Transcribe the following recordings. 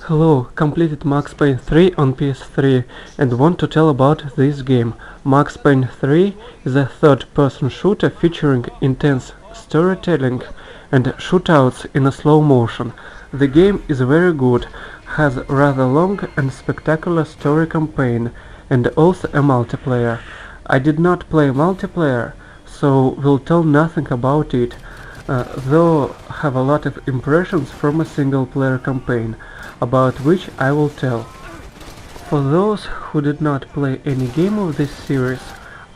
Hello, completed Max Payne 3 on PS3 and want to tell about this game. Max Payne 3 is a third-person shooter featuring intense storytelling and shootouts in a slow motion. The game is very good, has rather long and spectacular story campaign and also a multiplayer. I did not play multiplayer, so will tell nothing about it, though have a lot of impressions from a single-player campaign, about which I will tell. For those who did not play any game of this series,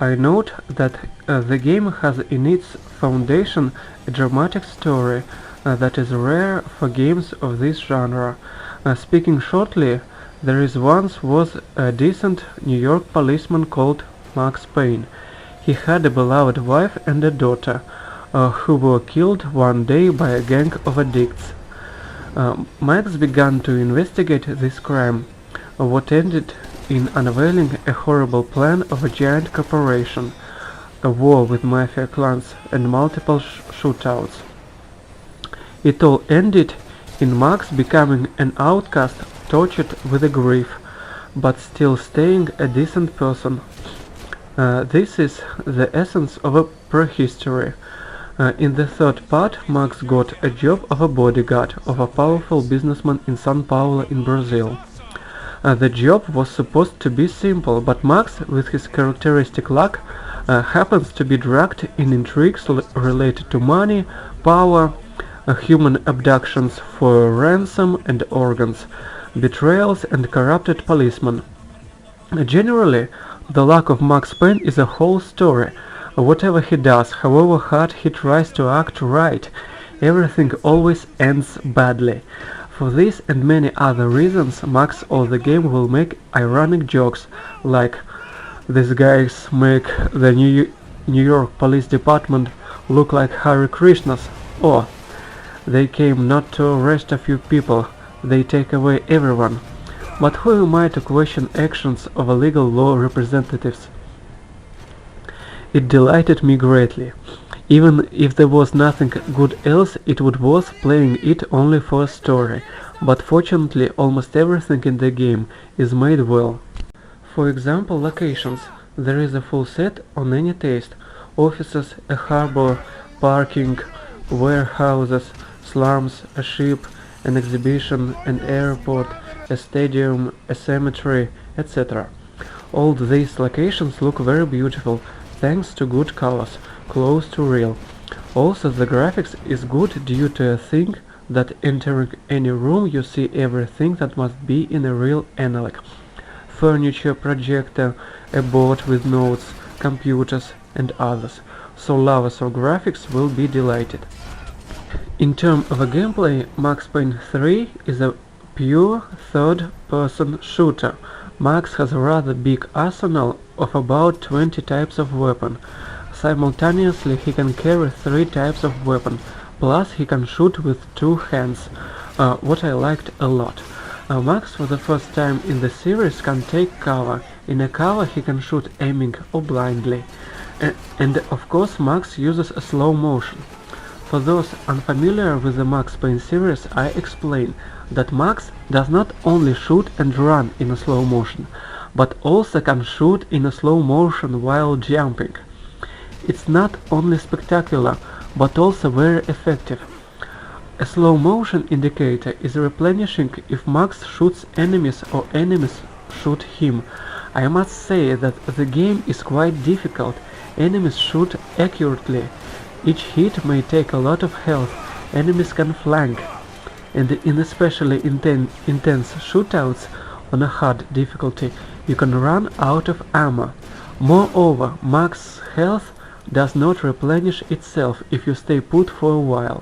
I note that the game has in its foundation a dramatic story that is rare for games of this genre. Speaking shortly, there once was a decent New York policeman called Max Payne. He had a beloved wife and a daughter, who were killed one day by a gang of addicts. Max began to investigate this crime, what ended in unveiling a horrible plan of a giant corporation, a war with mafia clans and multiple shootouts. It all ended in Max becoming an outcast tortured with a grief, but still staying a decent person. This is the essence of a prehistory. In the third part, Max got a job of a bodyguard of a powerful businessman in São Paulo in Brazil. The job was supposed to be simple, but Max, with his characteristic luck, happens to be dragged in intrigues related to money, power, human abductions for ransom and organs, betrayals and corrupted policemen. Generally, the luck of Max Payne is a whole story. Whatever he does, however hard he tries to act right, everything always ends badly. For this and many other reasons, Max or the game will make ironic jokes like "these guys make the New York Police Department look like Hare Krishnas," or "they came not to arrest a few people, they take away everyone." But who am I to question actions of legal law representatives? It delighted me greatly. Even if there was nothing good else, it would worth playing it only for a story, but fortunately almost everything in the game is made well. For example, locations. There is a full set on any taste. Offices, a harbor, parking, warehouses, slums, a ship, an exhibition, an airport, a stadium, a cemetery, etc. All these locations look very beautiful, thanks to good colors, close to real. Also the graphics is good due to a thing that entering any room you see everything that must be in a real analog. Furniture, projector, a board with notes, computers and others. So lovers of graphics will be delighted. In terms of a gameplay, Max Payne 3 is a pure third-person shooter. Max has a rather big arsenal of about 20 types of weapon. Simultaneously he can carry 3 types of weapon, plus he can shoot with 2 hands, what I liked a lot. Max for the first time in the series can take cover. In a cover he can shoot aiming or blindly. And of course Max uses a slow motion. For those unfamiliar with the Max Payne series, I explain that Max does not only shoot and run in a slow motion, but also can shoot in a slow motion while jumping. It's not only spectacular, but also very effective. A slow motion indicator is replenishing if Max shoots enemies or enemies shoot him. I must say that the game is quite difficult. Enemies shoot accurately. Each hit may take a lot of health. Enemies can flank. And in especially intense shootouts on a hard difficulty, you can run out of ammo. Moreover, Max's health does not replenish itself if you stay put for a while.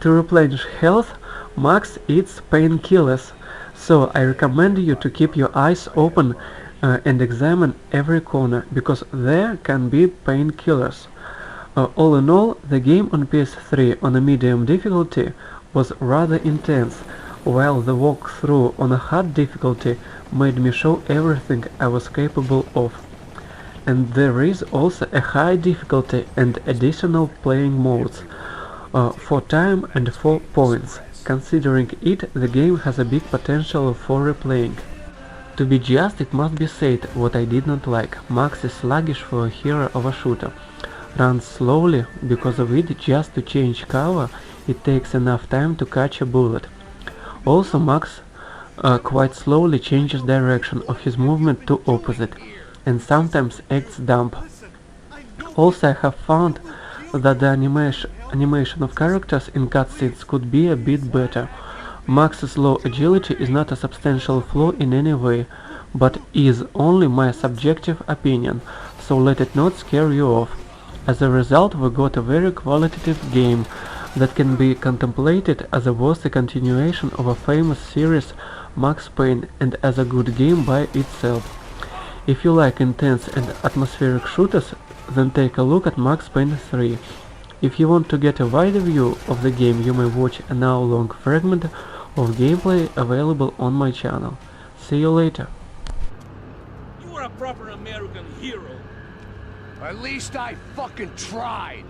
To replenish health, Max eats painkillers, so I recommend you to keep your eyes open and examine every corner, because there can be painkillers. All in all, the game on PS3 on a medium difficulty was rather intense, while the walkthrough on a hard difficulty made me show everything I was capable of. And there is also a high difficulty and additional playing modes, for time and for points. Considering it, the game has a big potential for replaying. To be just, it must be said what I did not like. Max is sluggish for a hero of a shooter. Runs slowly, because of it, just to change cover, it takes enough time to catch a bullet. Also, Max quite slowly changes direction of his movement to opposite, and sometimes acts dumb. Also, I have found that the animation of characters in cutscenes could be a bit better. Max's low agility is not a substantial flaw in any way, but is only my subjective opinion, so let it not scare you off. As a result, we got a very qualitative game that can be contemplated as a worthy continuation of a famous series, Max Payne, and as a good game by itself. If you like intense and atmospheric shooters, then take a look at Max Payne 3. If you want to get a wider view of the game, you may watch an hour-long fragment of gameplay available on my channel. See you later. You are a proper American hero. At least I fucking tried.